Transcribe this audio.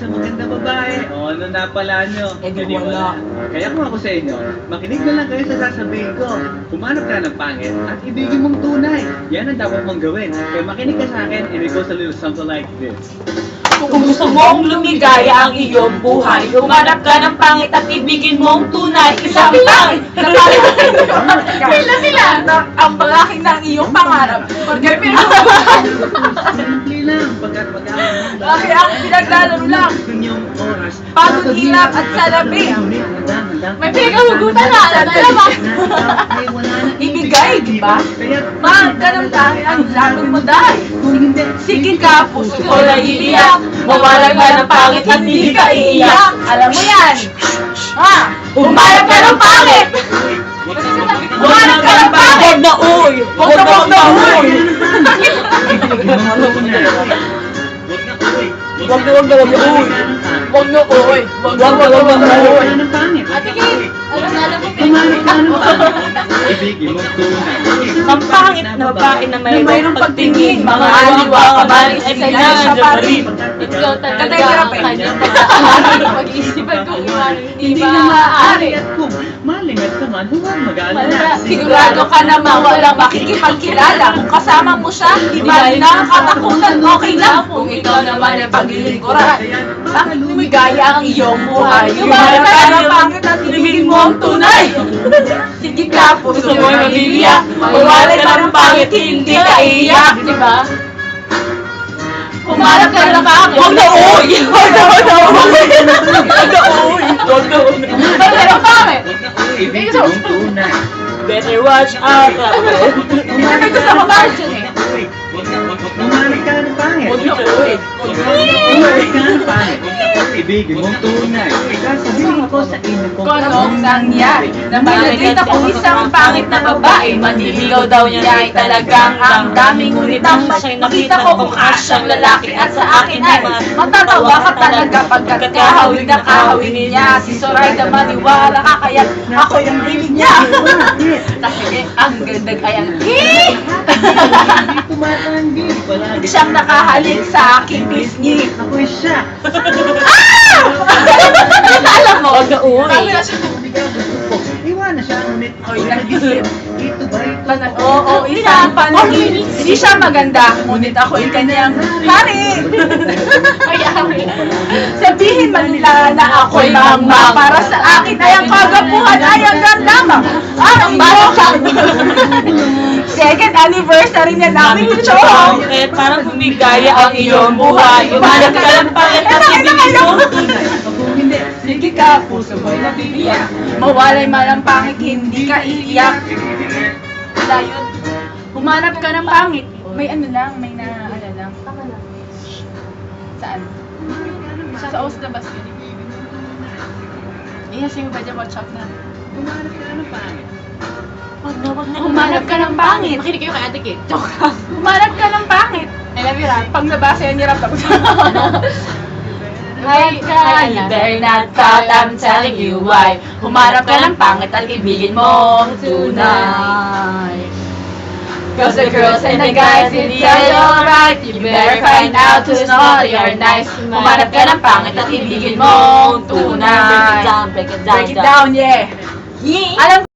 sa maganda babae. O ano na pala nyo? Di wala. Kaya kung ako sa inyo, makinig na lang kayo sa sasabihin ko. Humanap ka ng pangit at ibigin mong tunay. Yan ang dapat mong gawin. Kaya makinig ka sa akin and it goes a little something like this. Kung gusto mong lumigaya ang iyong buhay, humanap ka ng pangit at ibigin mong tunay. Isang pangit na pangit. Sila. Ang palaki ng iyong pangarap. Simple lang, pagkat mag-aaral. Bakit ang pinaglalaro lang? Yung oras. Pagod hirap at salabi. May pinagkahugutan na, alam mo. Ibigay, di ba? Mahal ka ng dahil ang lamang mo dahil. Sige ka, puso ko na iiyak. Mawalan ka ng pangit at hindi ka iiyak. Alam mo yan. Ha? Humanap ka ng pangit. Humanap ka ng pangit. Huwag na uy. Huwag na uy. Huwag na uy. Huwag na uy. Ate Kate, alam mo Ibigin mong tunay. ang pangit na babae na mayroong pagtingin, mga aliwa, kamaring ay kailangan pa rin. Ikaw talaga ang kanyang pag-iisipan kung hindi ba maaari. At kung malingat ka man, huwag mag-alala. Sigurado ka naman walang makikipagkilala. Kung kasama mo siya, iba na katakutan, okay lang. Kung ikaw naman ay paglilingkuran, bakit lumigaya ang iyong buhay? Humanap ka ng pangit at ibigin mo ang tunay. Sige ka, puso mo'y mabibiyak. Humanap ka ng pangit, hindi ka iiyak, di ba? Humanap ka ng pangit. Huwag na uy! Huwag na uy! Huwag na uy! Huwag na uy! Huwag na pangit! Ibigin mong tunay. Better watch out! May gusto ko ba? Humanap ka ng pangit. Huwag na uy! Humanap ka ng pangit. Ibigin mong tunay. Sasabihin ko sa inyo kung Anong nangyari? Nabalagit ako isang pangit na babae. Manliligaw daw niya ay talagang ang daming ngunit ang makita ko kung asyang lalaki at sa akin ay matatawa ka talaga pagkat kahawig na kahawig niya. Si Zoraida maniwala ka kaya ako yung himig niya. Kasi ang ganda kaya hindi tumatanggi. Palagi siyang nakahalik sa aking pisngi. ako'y siya. Alam mo, wag na uwi. Iwanan siya ngunit Oy, nag-isip. Ito ba ito? Oo, isang panaginip. Hindi siya maganda, ngunit ako'y kanyang hari. Sabihin man nila na ako'y mangmang. Para sa akin ay ang kagapuhan ay hanggang lamang. Ang bakang. Second anniversary na namin ni Chong. Parang bumigaya ang iyong buhay. Umanap ka lang pangit at ibigin mo. Kung hindi, Sige ka, puso mo'y nabibiyak. Mawalay man ang pangit, hindi ka iiyak. Wala yun. Humanap ka ng pangit. May ano lang, may na ano lang. Saan? Sa Oslabas yun. Iyasin mo ba dyan, WhatsApp na? humanap ka ng pangit. Humanap ka ng pangit. Makinig kayo kay Ate Kate. Joke. Humanap ka ng pangit. I love you, Ram. Pag nabasa yan ni Ram, tapos. Hi, you better not thought I'm telling you why. Humanap ka ng pangit at ibigin mo tunay. Cause the girls and the guys will tell you alright. You better find out who's naughty or nice. Humanap ka ng pangit at ibigin mo tunay. Break it down, Break it down, yeah. Alam